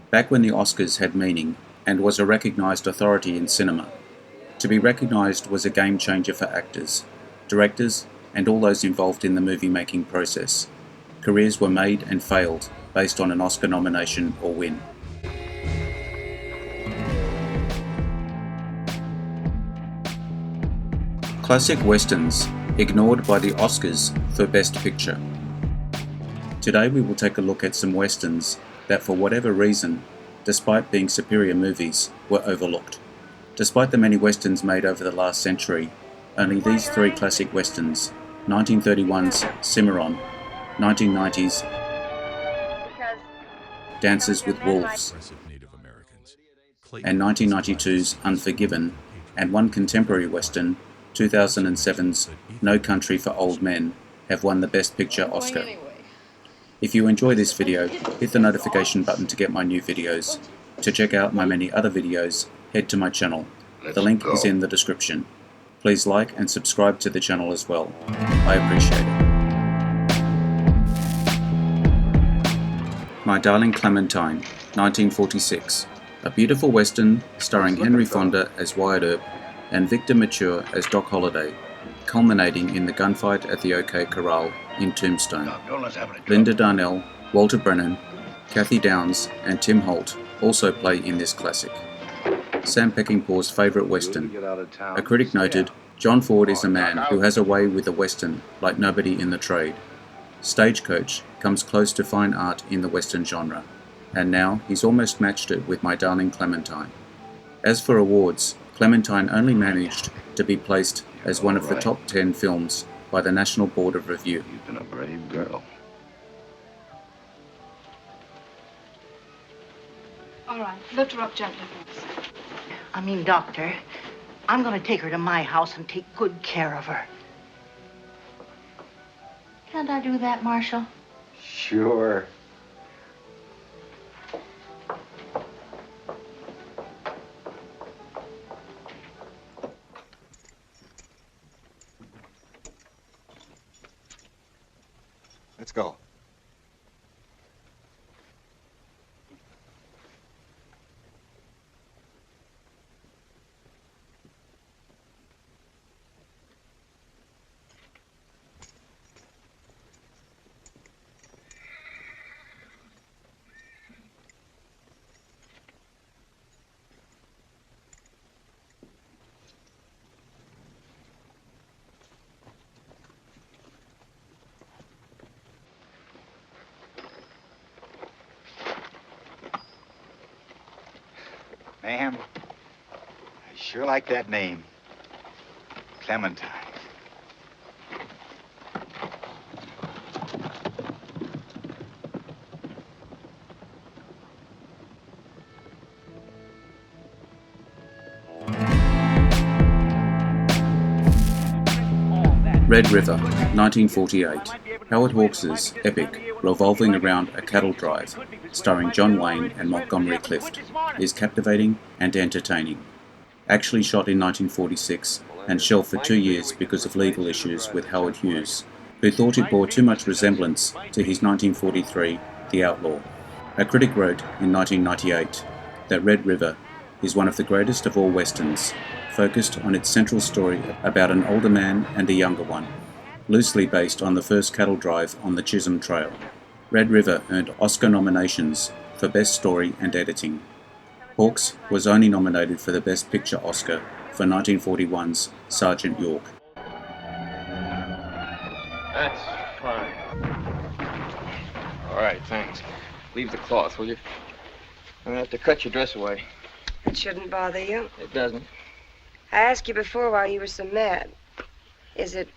Back when the Oscars had meaning and was a recognised authority in cinema, to be recognised was a game changer for actors, directors, and all those involved in the movie-making process. Careers were made and failed based on an Oscar nomination or win. Classic westerns, ignored by the Oscars for Best Picture. Today we will take a look at some westerns that for whatever reason, despite being superior movies, were overlooked. Despite the many westerns made over the last century, only these three classic westerns, 1931's Cimarron, 1990's Dances with Wolves, and 1992's Unforgiven, and one contemporary western, 2007's No Country for Old Men, have won the Best Picture Oscar. If you enjoy this video, hit the notification button to get my new videos. To check out my many other videos, head to my channel. The link is in the description. Please like and subscribe to the channel as well. I appreciate it. My Darling Clementine, 1946. A beautiful western starring Henry Fonda as Wyatt Earp and Victor Mature as Doc Holliday, culminating in the gunfight at the OK Corral in Tombstone. Linda Darnell, Walter Brennan, Kathy Downs and Tim Holt also play in this classic. Sam Peckinpah's favourite western. A critic noted, John Ford is a man who has a way with a western like nobody in the trade. Stagecoach comes close to fine art in the western genre, and now he's almost matched it with My Darling Clementine. As for awards, Clementine only managed to be placed as one of the top 10 films by the National Board of Review. You've been a brave girl. All right, lift her up gently. Doctor, I'm going to take her to my house and take good care of her. Can't I do that, Marshal? Sure. Let's go. Ma'am, I sure like that name. Clementine. Red River, 1948. Howard Hawks' epic, revolving around a cattle drive, starring John Wayne and Montgomery Clift, is captivating and entertaining. Actually shot in 1946 and shelved for 2 years because of legal issues with Howard Hughes, who thought it bore too much resemblance to his 1943 The Outlaw. A critic wrote in 1998 that Red River is one of the greatest of all westerns, focused on its central story about an older man and a younger one, loosely based on the first cattle drive on the Chisholm Trail. Red River earned Oscar nominations for Best Story and Editing. Hawks was only nominated for the Best Picture Oscar for 1941's Sergeant York. That's fine. All right, thanks. Leave the cloth, will you? I'm gonna have to cut your dress away. It shouldn't bother you. It doesn't. I asked you before why you were so mad. Is it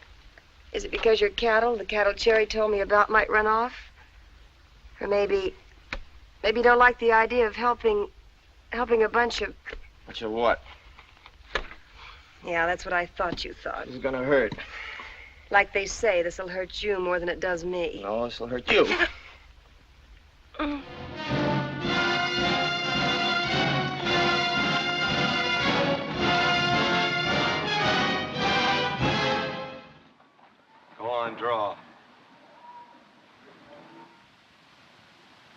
because your cattle, the cattle Cherry told me about, might run off? Or maybe you don't like the idea of helping a bunch of... Bunch of what? Yeah, that's what I thought you thought. This is gonna hurt. Like they say, this'll hurt you more than it does me. No, this'll hurt you. Go on, draw.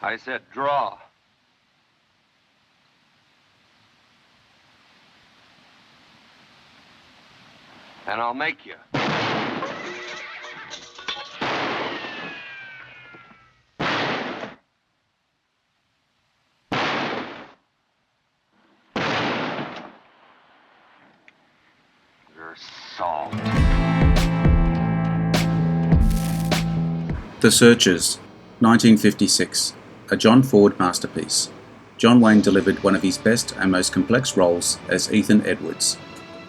I said draw. And I'll make you. You're solved. The Searchers, 1956, a John Ford masterpiece. John Wayne delivered one of his best and most complex roles as Ethan Edwards,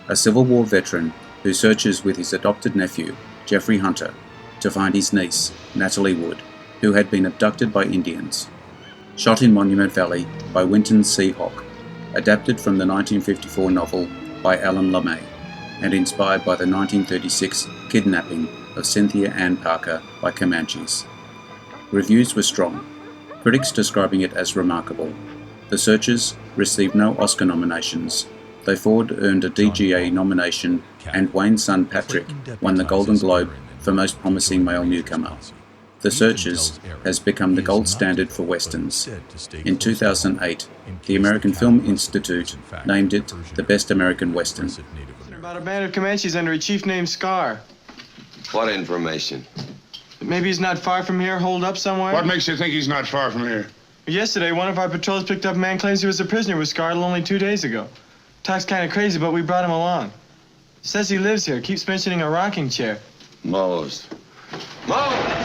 a Civil War veteran who searches with his adopted nephew, Jeffrey Hunter, to find his niece, Natalie Wood, who had been abducted by Indians. Shot in Monument Valley by Winton C. Hock, adapted from the 1954 novel by Alan LeMay, and inspired by the 1936 kidnapping of Cynthia Ann Parker by Comanches. Reviews were strong, critics describing it as remarkable. The Searchers received no Oscar nominations, though Ford earned a DGA nomination and Wayne's son Patrick won the Golden Globe for Most Promising Male Newcomer. The Searchers has become the gold standard for westerns. In 2008, the American Film Institute named it the best American western. About a band of Comanches under a chief named Scar. What information? Maybe he's not far from here, holed up somewhere. What makes you think he's not far from here? Yesterday, one of our patrols picked up a man claims he was a prisoner with Scar only 2 days ago. Talks kind of crazy, but we brought him along. Says he lives here, keeps mentioning a rocking chair. Mose. Mose!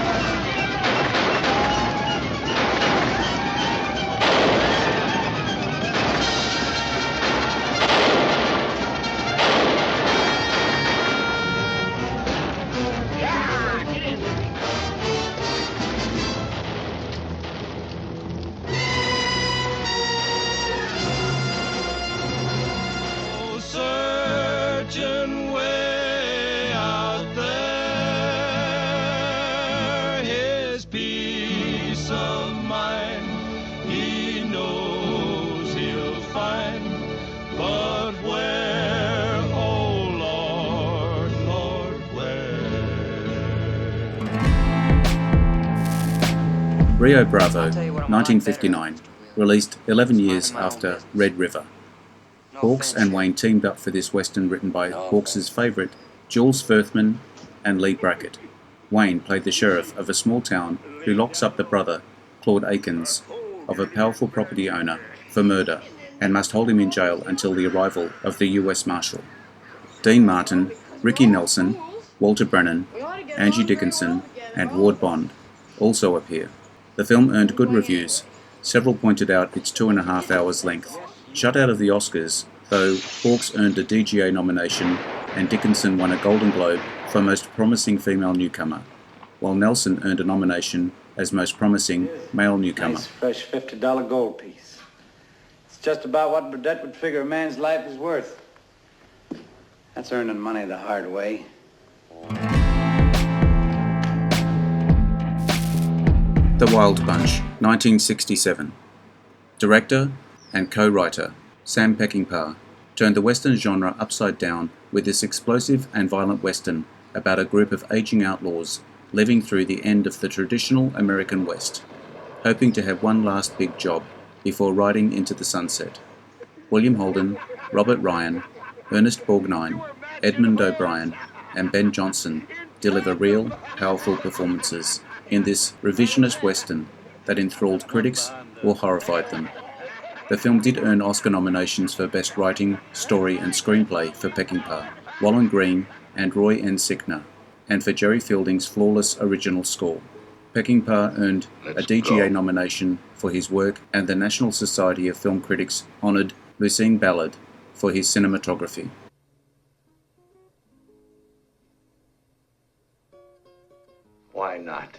Rio Bravo, 1959, released 11 years after Red River. Hawks and Wayne teamed up for this western written by Hawks' favourite Jules Furthman and Lee Brackett. Wayne played the sheriff of a small town who locks up the brother, Claude Akins, of a powerful property owner for murder and must hold him in jail until the arrival of the US Marshal. Dean Martin, Ricky Nelson, Walter Brennan, Angie Dickinson and Ward Bond also appear. The film earned good reviews. Several pointed out its 2.5 hours length. Shut out of the Oscars, though Hawks earned a DGA nomination and Dickinson won a Golden Globe for Most Promising Female Newcomer, while Nelson earned a nomination as Most Promising Male Newcomer. Nice, fresh $50 gold piece. It's just about what Burdette would figure a man's life is worth. That's earning money the hard way. The Wild Bunch, 1967. Director and co-writer Sam Peckinpah turned the western genre upside down with this explosive and violent western about a group of aging outlaws living through the end of the traditional American West, hoping to have one last big job before riding into the sunset. William Holden, Robert Ryan, Ernest Borgnine, Edmund O'Brien, and Ben Johnson deliver real, powerful performances in this revisionist western that enthralled critics or horrified them. The film did earn Oscar nominations for Best Writing, Story and Screenplay for Peckinpah, Wallen Green and Roy N. Sickner, and for Jerry Fielding's flawless original score. Peckinpah earned a DGA nomination for his work, and the National Society of Film Critics honoured Lucien Ballard for his cinematography. Why not?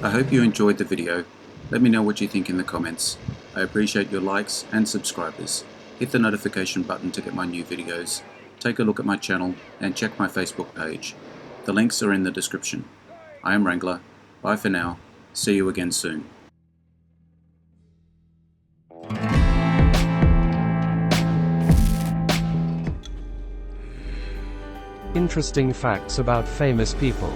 I hope you enjoyed the video. Let me know what you think in the comments. I appreciate your likes and subscribers. Hit the notification button to get my new videos. take a look at my channel and check my Facebook page. The links are in the description. I am Wrangler. Bye for now. See you again soon. Interesting facts about famous people.